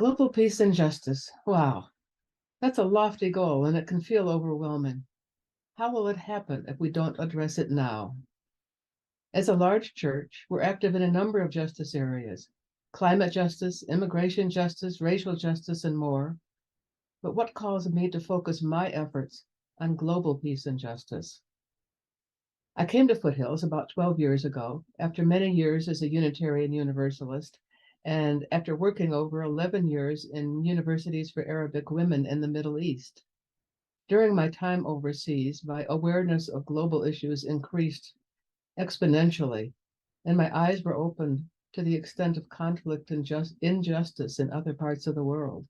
Global peace and justice. Wow, that's a lofty goal and it can feel overwhelming. How will it happen if we don't address it now? As a large church, we're active in a number of justice areas: climate justice, immigration justice, racial justice, and more. But what calls me to focus my efforts on global peace and justice? I came to Foothills about 12 years ago, after many years as a Unitarian Universalist, and after working over 11 years in universities for Arabic women in the Middle East. During my time overseas, my awareness of global issues increased exponentially, and my eyes were opened to the extent of conflict and injustice in other parts of the world.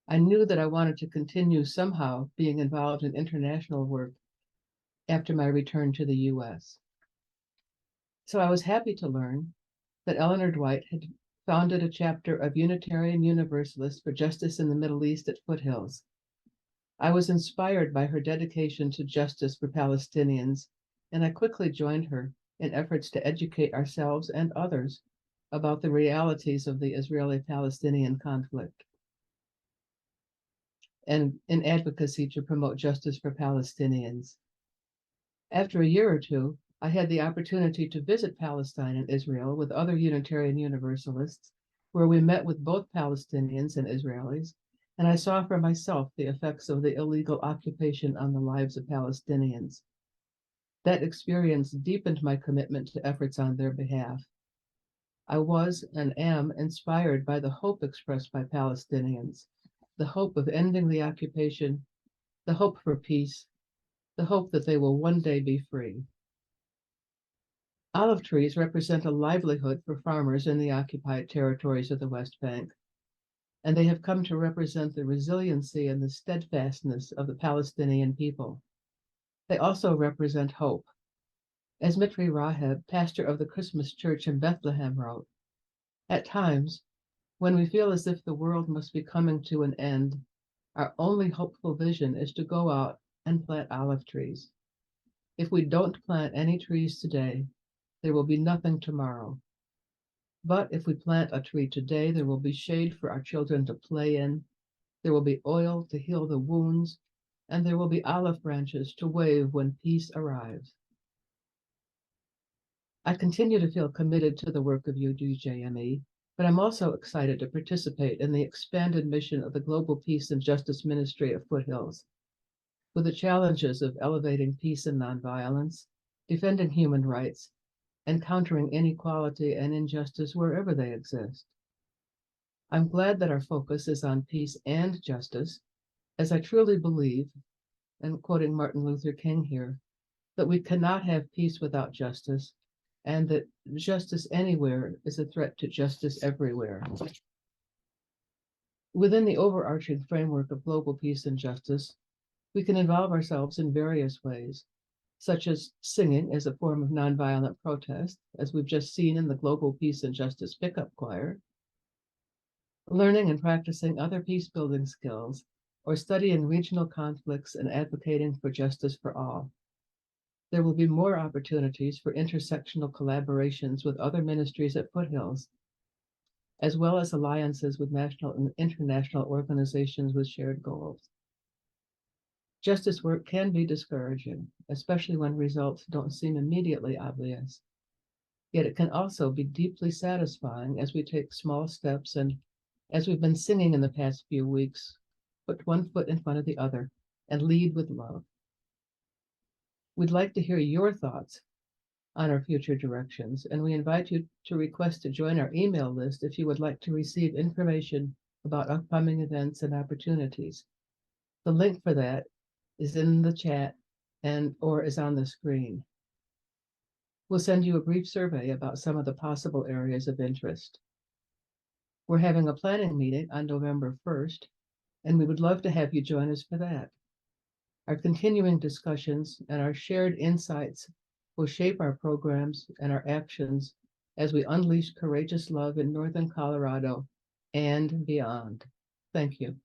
I knew that I wanted to continue somehow being involved in international work after my return to the US. So I was happy to learn that Eleanor Dwight had founded a chapter of Unitarian Universalists for Justice in the Middle East at Foothills. I was inspired by her dedication to justice for Palestinians, and I quickly joined her in efforts to educate ourselves and others about the realities of the Israeli-Palestinian conflict and in advocacy to promote justice for Palestinians. After a year or two, I had the opportunity to visit Palestine and Israel with other Unitarian Universalists, where we met with both Palestinians and Israelis, and I saw for myself the effects of the illegal occupation on the lives of Palestinians. That experience deepened my commitment to efforts on their behalf. I was and am inspired by the hope expressed by Palestinians, the hope of ending the occupation, the hope for peace, the hope that they will one day be free. Olive trees represent a livelihood for farmers in the occupied territories of the West Bank, and they have come to represent the resiliency and the steadfastness of the Palestinian people. They also represent hope. As Mitri Raheb, pastor of the Christmas Church in Bethlehem, wrote, "At times, when we feel as if the world must be coming to an end, our only hopeful vision is to go out and plant olive trees. If we don't plant any trees today, there will be nothing tomorrow. But if we plant a tree today, there will be shade for our children to play in, there will be oil to heal the wounds, and there will be olive branches to wave when peace arrives." I continue to feel committed to the work of UDJME, but I'm also excited to participate in the expanded mission of the Global Peace and Justice Ministry of Foothills, with the challenges of elevating peace and nonviolence, defending human rights, and countering inequality and injustice wherever they exist. I'm glad that our focus is on peace and justice, as I truly believe, and quoting Martin Luther King here, that we cannot have peace without justice, and that justice anywhere is a threat to justice everywhere. Within the overarching framework of global peace and justice, we can involve ourselves in various ways, such as singing as a form of nonviolent protest, as we've just seen in the Global Peace and Justice Pickup Choir, learning and practicing other peace-building skills, or studying regional conflicts and advocating for justice for all. There will be more opportunities for intersectional collaborations with other ministries at Foothills, as well as alliances with national and international organizations with shared goals. Justice work can be discouraging, especially when results don't seem immediately obvious. Yet it can also be deeply satisfying as we take small steps and, as we've been singing in the past few weeks, put one foot in front of the other and lead with love. We'd like to hear your thoughts on our future directions, and we invite you to request to join our email list if you would like to receive information about upcoming events and opportunities. The link for that is in the chat or is on the screen. We'll send you a brief survey about some of the possible areas of interest. We're having a planning meeting on November 1st, and we would love to have you join us for that. Our continuing discussions and our shared insights will shape our programs and our actions as we unleash courageous love in Northern Colorado and beyond. Thank you.